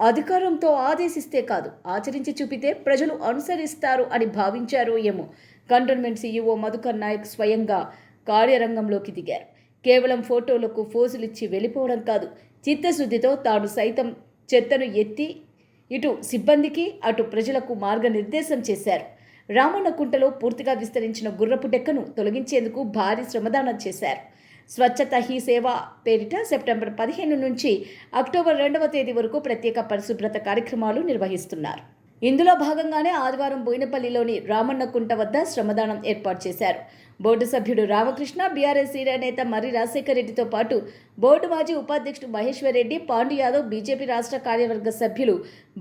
అధికారంతో ఆదేశిస్తే కాదు, ఆచరించి చూపితే ప్రజలు అనుసరిస్తారు అని భావించారో ఏమో. కంటోన్మెంట్ సీఈఓ మధుకర్ నాయక్ స్వయంగా కార్యరంగంలోకి దిగారు. కేవలం ఫోటోలకు ఫోజులిచ్చి వెళ్ళిపోవడం కాదు, చిత్తశుద్ధితో తాను సైతం చెత్తను ఎత్తి ఇటు సిబ్బందికి అటు ప్రజలకు మార్గనిర్దేశం చేశారు. రామన్నకుంటలో పూర్తిగా విస్తరించిన గుర్రపు డెక్కను తొలగించేందుకు భారీ శ్రమదానం చేశారు. స్వచ్ఛత హీ సేవ పేరిట సెప్టెంబర్ 15 నుంచి అక్టోబర్ 2వ తేదీ వరకు ప్రత్యేక పరిశుభ్రత కార్యక్రమాలు నిర్వహిస్తున్నారు. ఇందులో భాగంగానే ఆదివారం బోయినపల్లిలోని రామన్నకుంట వద్ద శ్రమదానం ఏర్పాటు చేశారు. బోర్డు సభ్యుడు రామకృష్ణ, బీఆర్ఎస్ సీనియర్ నేత మర్రి రాజశేఖర్ రెడ్డితో పాటు బోర్డు మాజీ ఉపాధ్యక్షుడు మహేశ్వర్ రెడ్డి, పాండు యాదవ్, బీజేపీ రాష్ట్ర కార్యవర్గ సభ్యులు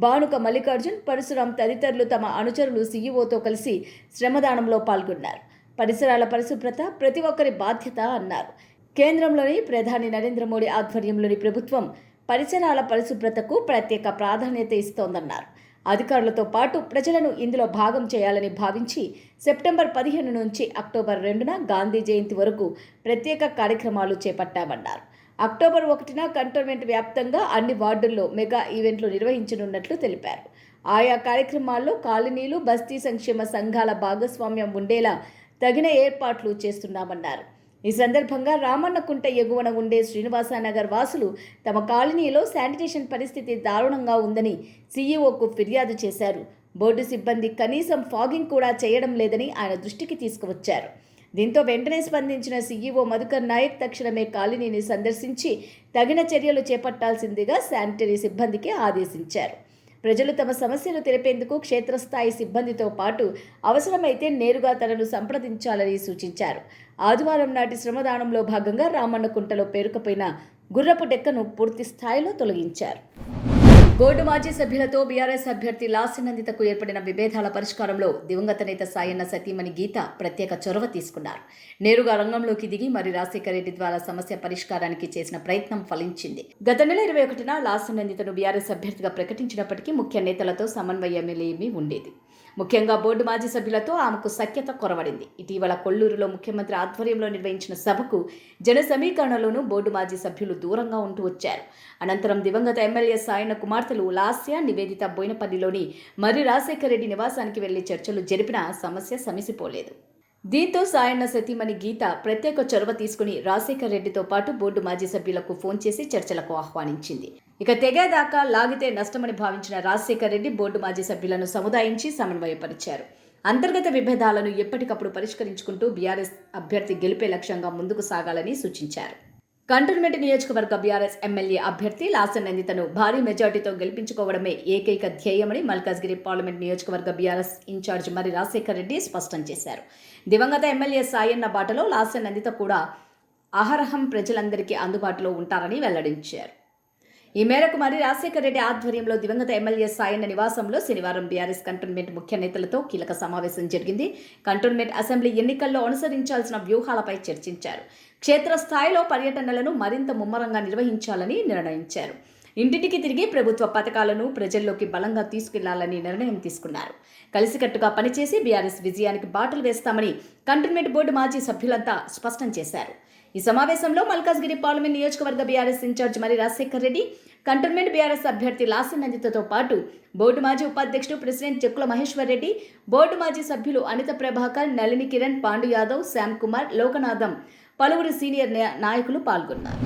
బానుక మల్లికార్జున్, పరశురాం తదితరులు తమ అనుచరులు సీఈఓతో కలిసి శ్రమదానంలో పాల్గొన్నారు. పరిసరాల పరిశుభ్రత ప్రతి ఒక్కరి బాధ్యత అన్నారు. కేంద్రంలోని ప్రధాని నరేంద్ర మోడీ ఆధ్వర్యంలోని ప్రభుత్వం పరిసరాల పరిశుభ్రతకు ప్రత్యేక ప్రాధాన్యత ఇస్తోందన్నారు. అధికారులతో పాటు ప్రజలను ఇందులో భాగం చేయాలని భావించి సెప్టెంబర్ 15 నుంచి అక్టోబర్ 2న గాంధీ జయంతి వరకు ప్రత్యేక కార్యక్రమాలు చేపట్టామన్నారు. అక్టోబర్ 1న కంటోన్మెంట్ వ్యాప్తంగా అన్ని వార్డుల్లో మెగా ఈవెంట్లు నిర్వహించనున్నట్లు తెలిపారు. ఆయా కార్యక్రమాల్లో కాలనీలు, బస్తీ సంక్షేమ సంఘాల భాగస్వామ్యం ఉండేలా తగిన ఏర్పాట్లు చేస్తున్నామన్నారు. ఈ సందర్భంగా రామన్నకుంట ఎగువన ఉండే శ్రీనివాసనగర్ వాసులు తమ కాలనీలో శానిటేషన్ పరిస్థితి దారుణంగా ఉందని సీఈఓకు ఫిర్యాదు చేశారు. బోర్డు సిబ్బంది కనీసం ఫాగింగ్ కూడా చేయడం లేదని ఆయన దృష్టికి తీసుకువచ్చారు. దీంతో వెంటనే స్పందించిన సీఈఓ మధుకర్ నాయక్ తక్షణమే కాలనీని సందర్శించి తగిన చర్యలు చేపట్టాల్సిందిగా శానిటరీ సిబ్బందికి ఆదేశించారు. ప్రజలు తమ సమస్యలు తెలిపేందుకు క్షేత్రస్థాయి సిబ్బందితో పాటు అవసరమైతే నేరుగా తనను సంప్రదించాలని సూచించారు. ఆదివారం నాటి శ్రమదానంలో భాగంగా రామన్నకుంటలో పేరుకుపోయిన గుర్రపు డెక్కను పూర్తి స్థాయిలో తొలగించారు. బోర్డు మాజీ సభ్యులతో బీఆర్ఎస్ అభ్యర్థి లాస్యనందితకు ఏర్పడిన విభేదాల పరిష్కారంలో దివంగత నేత సాయన్న సతీమణి గీత ప్రత్యేక చొరవ తీసుకున్నారు. నేరుగా రంగంలోకి దిగి మర్రి రాజశేఖర్ రెడ్డి ద్వారా సమస్య పరిష్కారానికి చేసిన ప్రయత్నం ఫలించింది. గత నెల 21న లాస్యనందితను బీఆర్ఎస్ అభ్యర్థిగా ప్రకటించినప్పటికీ ముఖ్య నేతలతో సమన్వయమేమీ ఉండేది. ముఖ్యంగా బోర్డు మాజీ సభ్యులతో ఆమెకు సఖ్యత కొరవడింది. ఇటీవల కొల్లూరులో ముఖ్యమంత్రి ఆధ్వర్యంలో నిర్వహించిన సభకు జన సమీకరణలోనూ బోర్డు మాజీ సభ్యులు దూరంగా ఉంటూ వచ్చారు. అనంతరం దివంగత ఎమ్మెల్యే సాయన్న కుమార్తెలు లాస్య, నివేదిత బోయినపల్లిలోని మర్రి రాజశేఖర్ రెడ్డి నివాసానికి వెళ్లి చర్చలు జరిపినా సమస్య సమసిపోలేదు. దీంతో సాయన్న సతీమణి గీత ప్రత్యేక చొరవ తీసుకుని రాజశేఖర్ రెడ్డితో పాటు బోర్డు మాజీ సభ్యులకు ఫోన్ చేసి చర్చలకు ఆహ్వానించింది. ఇక తెగేదాకా లాగితే నష్టమని భావించిన రాజశేఖర్ రెడ్డి బోర్డు మాజీ సభ్యులను సముదాయించి సమన్వయపరిచారు. అంతర్గత విభేదాలను ఎప్పటికప్పుడు పరిష్కరించుకుంటూ బీఆర్ఎస్ అభ్యర్థి గెలిపే లక్ష్యంగా ముందుకు సాగాలని సూచించారు. కంటోన్మెంట్ నియోజకవర్గ బీఆర్ఎస్ ఎమ్మెల్యే అభ్యర్థి లాస్యనందితను భారీ మెజార్టీతో గెలిపించుకోవడమే ఏకైక ధ్యేయమని మల్కాజ్గిరి పార్లమెంట్ నియోజకవర్గ బీఆర్ఎస్ ఇన్ఛార్జ్ మర్రి రాజశేఖర్ రెడ్డి స్పష్టం చేశారు. దివంగత ఎమ్మెల్యే సాయన్న బాటలో లాస్యనందిత కూడా అహరహం ప్రజలందరికీ అందుబాటులో ఉంటారని వెల్లడించారు. ఈ మేరకు మర్రి రాజశేఖర్ రెడ్డి ఆధ్వర్యంలో దివంగత ఎమ్మెల్యే సాయన్న నివాసంలో శనివారం బీఆర్ఎస్ కంటోన్మెంట్ ముఖ్య నేతలతో కీలక సమావేశం జరిగింది. కంటోన్మెంట్ అసెంబ్లీ ఎన్నికల్లో అనుసరించాల్సిన వ్యూహాలపై చర్చించారు. క్షేత్రస్థాయిలో పర్యటనలను మరింత ముమ్మరంగా నిర్వహించాలని నిర్ణయించారు. ఇంటింటికి తిరిగి ప్రభుత్వ పథకాలను ప్రజల్లోకి బలంగా తీసుకెళ్లాలని నిర్ణయం తీసుకున్నారు. కలిసికట్టుగా పనిచేసి బీఆర్ఎస్ విజయానికి బాటలు వేస్తామని కంటోన్మెంట్ బోర్డు మాజీ సభ్యులంతా స్పష్టం చేశారు. ఈ సమావేశంలో మల్కాజ్గిరి పార్లమెంట్ నియోజకవర్గ బీఆర్ఎస్ ఇన్ఛార్జ్ మర్రి రాజశేఖర్ రెడ్డి, కంటోన్మెంట్ బీఆర్ఎస్ అభ్యర్థి లాస్యనందితతో పాటు బోర్డు మాజీ ఉపాధ్యక్షుడు ప్రెసిడెంట్ చెక్కుల మహేశ్వర్ రెడ్డి, బోర్డు మాజీ సభ్యులు అనిత ప్రభాకర్, నళిని కిరణ్, పాండు యాదవ్, శ్యామ్ కుమార్, లోకనాథం, పలువురు సీనియర్ నాయకులు పాల్గొన్నారు.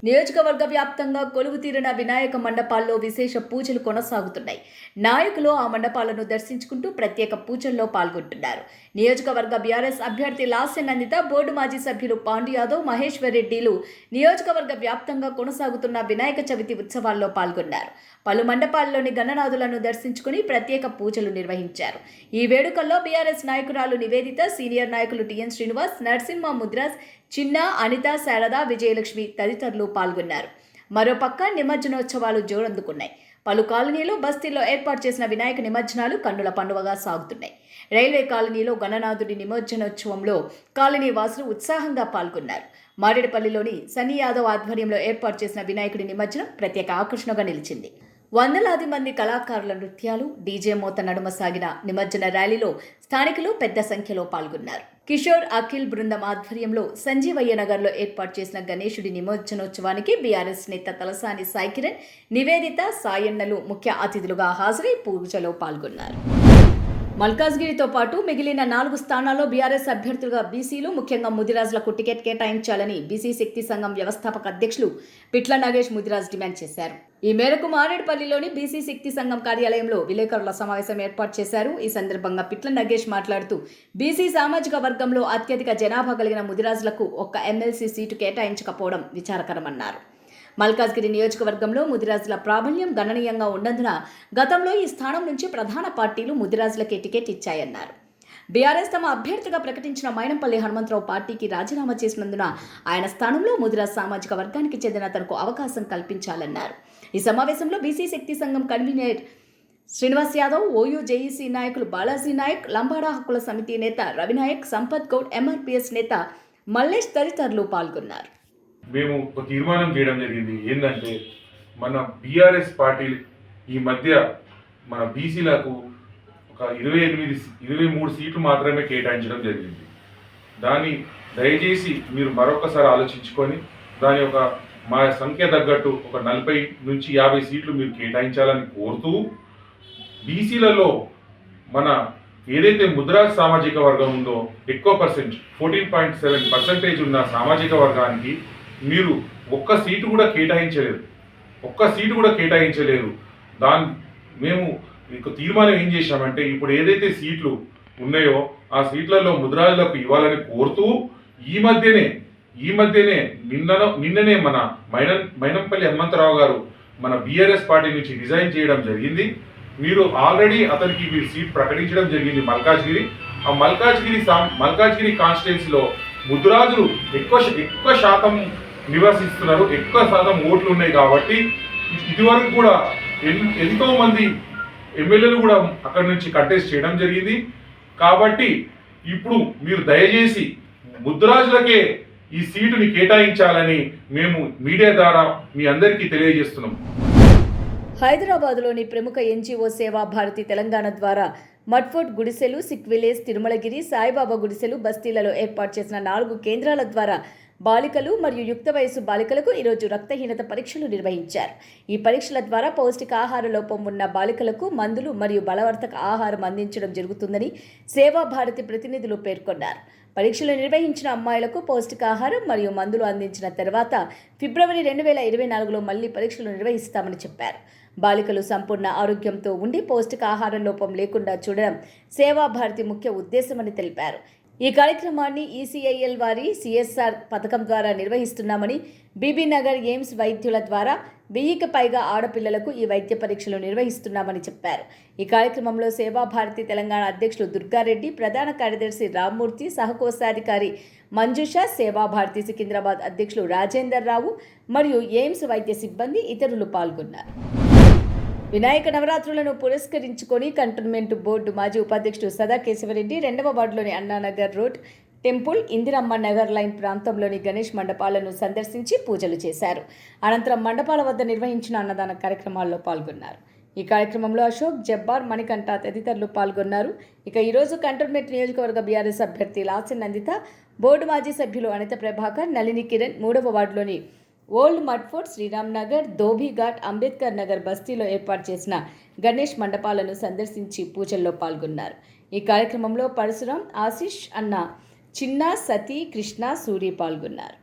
నియోజకవర్గ వ్యాప్తంగా కొలువు తీరిన వినాయక మండపాల్లో విశేష పూజలు కొనసాగుతున్నాయి. నాయకులు ఆ మండపాలను దర్శించుకుంటూ ప్రత్యేక పూజల్లో పాల్గొంటున్నారు. నియోజకవర్గ బీఆర్ఎస్ అభ్యర్థి లాస్యనందిత, బోర్డు మాజీ సభ్యులు పాండు యాదవ్, మహేశ్వర్ రెడ్డిలు నియోజకవర్గ వ్యాప్తంగా కొనసాగుతున్న వినాయక చవితి ఉత్సవాల్లో పాల్గొన్నారు. పలు మండపాల్లోని గణనాథులను దర్శించుకుని ప్రత్యేక పూజలు నిర్వహించారు. ఈ వేడుకల్లో బీఆర్ఎస్ నాయకురాలు నివేదిత, సీనియర్ నాయకులు టిఎన్ శ్రీనివాస్, నరసింహ ముద్రాస్, చిన్న, అనిత, శారద, విజయలక్ష్మి తదితరులు పాల్గొన్నారు. మరోపక్క నిమజ్జనోత్సవాలు జోరందుకున్నాయి. పలు కాలనీలో, బస్తీల్లో ఏర్పాటు చేసిన వినాయక నిమజ్జనాలు కన్నుల పండువగా సాగుతున్నాయి. రైల్వే కాలనీలో గణనాథుడి నిమజ్జనోత్సవంలో కాలనీ వాసులు ఉత్సాహంగా పాల్గొన్నారు. మారేడుపల్లిలోని సన్నీ యాదవ్ ఆధ్వర్యంలో ఏర్పాటు చేసిన వినాయకుడి నిమజ్జనం ప్రత్యేక ఆకర్షణగా నిలిచింది. వందలాది మంది కళాకారుల నృత్యాలు, డీజే మోత నడుమ సాగిన నిమజ్జన ర్యాలీలో స్థానికులు పెద్ద సంఖ్యలో పాల్గొన్నారు. కిషోర్ అఖిల్ బృందం ఆధ్వర్యంలో సంజీవయ్య నగర్లో ఏర్పాటు చేసిన గణేశుడి నిమజ్జనోత్సవానికి బీఆర్ఎస్ నేత తలసాని సాయికిరణ్, నివేదిత, సాయన్నలు ముఖ్య అతిథులుగా హాజరై పూజలో పాల్గొన్నారు. మల్కాజ్గిరితో పాటు మిగిలిన 4 స్థానాల్లో బీఆర్ఎస్ అభ్యర్థులుగా బీసీలు, ముఖ్యంగా ముదిరాజులకు టికెట్ కేటాయించాలని బీసీ శక్తి సంఘం వ్యవస్థాపక అధ్యక్షులు పిట్ల నాగేష్ ముదిరాజ్ డిమాండ్ చేశారు. ఈ మేరకు మారేడుపల్లిలోని బీసీ శక్తి సంఘం కార్యాలయంలో విలేకరుల సమావేశం ఏర్పాటు చేశారు. ఈ సందర్భంగా పిట్ల నాగేష్ మాట్లాడుతూ బీసీ సామాజిక వర్గంలో అత్యధిక జనాభా కలిగిన ముదిరాజులకు ఒక్క ఎమ్మెల్సీ సీటు కేటాయించకపోవడం విచారకరమన్నారు. మల్కాజ్గిరి నియోజకవర్గంలో ముదిరాజుల ప్రాబల్యం గణనీయంగా ఉన్నందున గతంలో ఈ స్థానం నుంచి ప్రధాన పార్టీలు ముదిరాజులకే టికెట్ ఇచ్చాయన్నారు. బీఆర్ఎస్ తమ అభ్యర్థిగా ప్రకటించిన మైనంపల్లి హనుమంతరావు పార్టీకి రాజీనామా చేసినందున ఆయన స్థానంలో ముదిరాజ్ సామాజిక వర్గానికి చెందిన తనకు అవకాశం కల్పించాలన్నారు. ఈ సమావేశంలో బీసీ శక్తి సంఘం convener Srinivas Yadav, OU JEC నాయకులు బాలాజీ నాయక్, లంబాడా హక్కుల సమితి నేత రవినాయక్, సంపత్ గౌడ్, ఎంఆర్పీఎస్ నేత మల్లేష్ తదితరులు పాల్గొన్నారు. మేము ఒక తీర్మానం చేయడం జరిగింది. ఏంటంటే మన బీఆర్ఎస్ పార్టీ ఈ మధ్య మన బీసీలకు ఒక 23 సీట్లు మాత్రమే కేటాయించడం జరిగింది. దాన్ని దయచేసి మీరు మరొకసారి ఆలోచించుకొని దాని యొక్క మా సంఖ్య తగ్గట్టు ఒక 40 నుంచి 50 సీట్లు మీరు కేటాయించాలని కోరుతూ, బీసీలలో మన ఏదైతే ముదిరాజ్ సామాజిక వర్గం ఉందో ఎక్కువ పర్సెంట్ 14.7% ఉన్న సామాజిక వర్గానికి మీరు ఒక్క సీటు కూడా కేటాయించలేరు. మేము మీకు తీర్మానం ఏం చేశామంటే, ఇప్పుడు ఏదైతే సీట్లు ఉన్నాయో ఆ సీట్లలో ముదిరాజులకు ఇవ్వాలని కోరుతూ ఈ మధ్యనే నిన్ననే మన మైనంపల్లి హనుమంతరావు గారు మన బీఆర్ఎస్ పార్టీ నుంచి రిజైన్ చేయడం జరిగింది. మీరు ఆల్రెడీ అతనికి మీరు సీట్ ప్రకటించడం జరిగింది మల్కాజ్గిరి. ఆ మల్కాజ్గిరి కాన్స్టిట్యున్సీలో ముదిరాజులు ఎక్కువ శాతం నివసిస్తున్నారు, ఎక్కువ శాతం ఓట్లు ఉన్నాయి. కాబట్టి ఇదివరకు కూడా ఎంతో మంది ఎమ్మెల్యేలు కూడా అక్కడి నుంచి కంటెస్ట్ చేయడం జరిగింది. కాబట్టి ఇప్పుడు మీరు దయచేసి ముదిరాజులకే ఈ సీటుని కేటాయించాలని మేము మీడియా ద్వారా మీ అందరికీ తెలియజేస్తున్నాం. హైదరాబాద్లోని ప్రముఖ ఎన్జీఓ సేవా భారతి తెలంగాణ ద్వారా మడ్ఫోర్డ్ గుడిసెలు, సిక్ విలేజ్, తిరుమలగిరి, సాయిబాబా గుడిసెలు, బస్తీలలో ఏర్పాటు చేసిన 4 కేంద్రాల ద్వారా బాలికలు మరియు యుక్త వయసు బాలికలకు ఈరోజు రక్తహీనత పరీక్షలు నిర్వహించారు. ఈ పరీక్షల ద్వారా పౌష్టికాహార లోపం ఉన్న బాలికలకు మందులు మరియు బలవర్ధక ఆహారం అందించడం జరుగుతుందని సేవా భారతి ప్రతినిధులు పేర్కొన్నారు. పరీక్షలు నిర్వహించిన అమ్మాయిలకు పౌష్టికాహారం మరియు మందులు అందించిన తర్వాత ఫిబ్రవరి 2024లో మళ్లీ పరీక్షలు నిర్వహిస్తామని చెప్పారు. బాలికలు సంపూర్ణ ఆరోగ్యంతో ఉండి పౌష్టికాహార లోపం లేకుండా చూడడం సేవా భారతి ముఖ్య ఉద్దేశమని తెలిపారు. ఈ కార్యక్రమాన్ని ఈసీఐఎల్ వారి సిఎస్ఆర్ పథకం ద్వారా నిర్వహిస్తున్నామని, బీబీనగర్ ఎయిమ్స్ వైద్యుల ద్వారా 1000కి పైగా ఆడపిల్లలకు ఈ వైద్య పరీక్షలు నిర్వహిస్తున్నామని చెప్పారు. ఈ కార్యక్రమంలో సేవా భారతి తెలంగాణ అధ్యక్షులు దుర్గారెడ్డి, ప్రధాన కార్యదర్శి రామ్మూర్తి, సహకోశాధికారి మంజుష, సేవా భారతి సికింద్రాబాద్ అధ్యక్షులు రాజేందర్ రావు మరియు ఎయిమ్స్ వైద్య సిబ్బంది ఇతరులు పాల్గొన్నారు. వినాయక నవరాత్రులను పురస్కరించుకొని కంటోన్మెంట్ బోర్డు మాజీ ఉపాధ్యక్షుడు సదా కేశవరెడ్డి 2వ వార్డులోని Annanagar road, temple, Indiramma Nagar line ప్రాంతంలోని గణేష్ మండపాలను సందర్శించి పూజలు చేశారు. అనంతరం మండపాల వద్ద నిర్వహించిన అన్నదాన కార్యక్రమాల్లో పాల్గొన్నారు. ఈ కార్యక్రమంలో అశోక్, జబ్బార్, మణికంఠ తదితరులు పాల్గొన్నారు. ఇక ఈరోజు కంటోన్మెంట్ నియోజకవర్గ బీఆర్ఎస్ అభ్యర్థి లాసిన్ నందిత, బోర్డు మాజీ సభ్యులు అనిత ప్రభాకర్, నళిని కిరణ్ 3వ వార్డులోని ఓల్డ్ మడ్ఫోర్డ్, శ్రీరామ్ నగర్, ధోబీఘాట్, అంబేద్కర్ నగర్ బస్తీలో ఏర్పాటు చేసిన గణేష్ మండపాలను సందర్శించి పూజల్లో పాల్గొన్నారు. ఈ కార్యక్రమంలో పరశురాం, ఆశిష్, అన్న, చిన్న, సతీ, కృష్ణ, సూరి పాల్గొన్నారు.